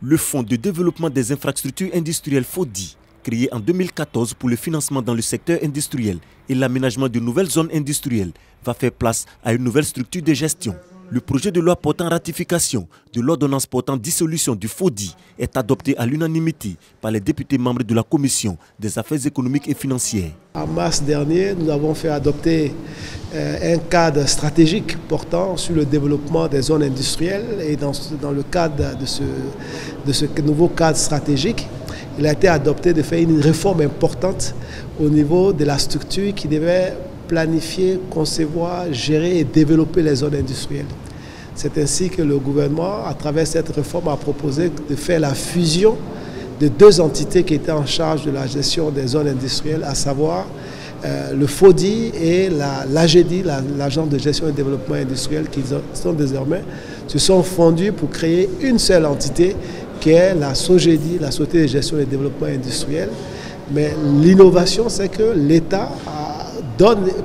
Le Fonds de développement des infrastructures industrielles FODI, créé en 2014 pour le financement dans le secteur industriel et l'aménagement de nouvelles zones industrielles, va faire place à une nouvelle structure de gestion. Le projet de loi portant ratification de l'ordonnance portant dissolution du FODI est adopté à l'unanimité par les députés membres de la Commission des affaires économiques et financières. En mars dernier, nous avons fait adopter un cadre stratégique portant sur le développement des zones industrielles et dans le cadre de ce nouveau cadre stratégique, il a été adopté de faire une réforme importante au niveau de la structure qui devait planifier, concevoir, gérer et développer les zones industrielles. C'est ainsi que le gouvernement, à travers cette réforme, a proposé de faire la fusion de deux entités qui étaient en charge de la gestion des zones industrielles, à savoir le FODI et l'AGEDI, l'Agence de gestion et développement industriel, qui se sont fondus pour créer une seule entité qui est la SOGEDI, la Société de gestion et développement industriel. Mais l'innovation, c'est que l'État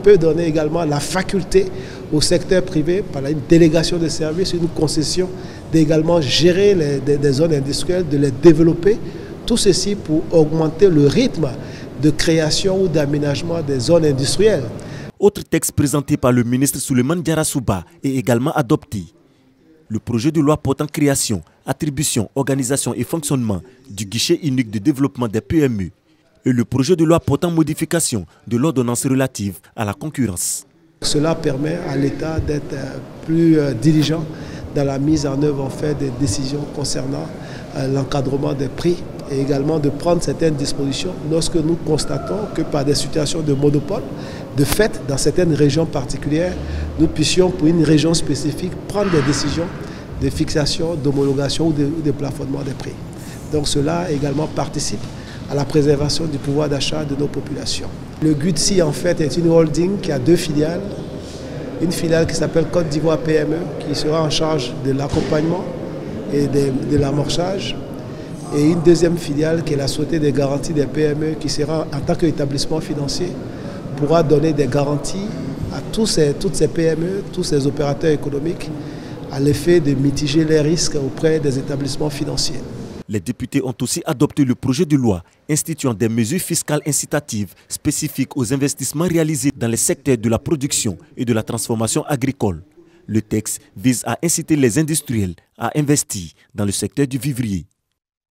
peut donner également la faculté au secteur privé, par une délégation de services, une concession, d'également gérer des zones industrielles, de les développer. Tout ceci pour augmenter le rythme de création ou d'aménagement des zones industrielles. Autre texte présenté par le ministre Souleymane Diarra Souba est également adopté. Le projet de loi portant création, attribution, organisation et fonctionnement du guichet unique de développement des PME et le projet de loi portant modification de l'ordonnance relative à la concurrence. Cela permet à l'État d'être plus diligent dans la mise en œuvre des décisions concernant l'encadrement des prix et également de prendre certaines dispositions lorsque nous constatons que par des situations de monopole, de fait, dans certaines régions particulières, nous puissions pour une région spécifique prendre des décisions de fixation, d'homologation ou de plafonnement des prix. Donc cela également participe à la préservation du pouvoir d'achat de nos populations. Le GUDSI en fait est une holding qui a deux filiales. Une filiale qui s'appelle Côte d'Ivoire PME qui sera en charge de l'accompagnement et de l'amorçage. Et une deuxième filiale qui est la Société des garanties des PME qui sera en tant qu'établissement financier pourra donner des garanties à toutes ces PME, tous ces opérateurs économiques à l'effet de mitiger les risques auprès des établissements financiers. Les députés ont aussi adopté le projet de loi instituant des mesures fiscales incitatives spécifiques aux investissements réalisés dans les secteurs de la production et de la transformation agricole. Le texte vise à inciter les industriels à investir dans le secteur du vivrier.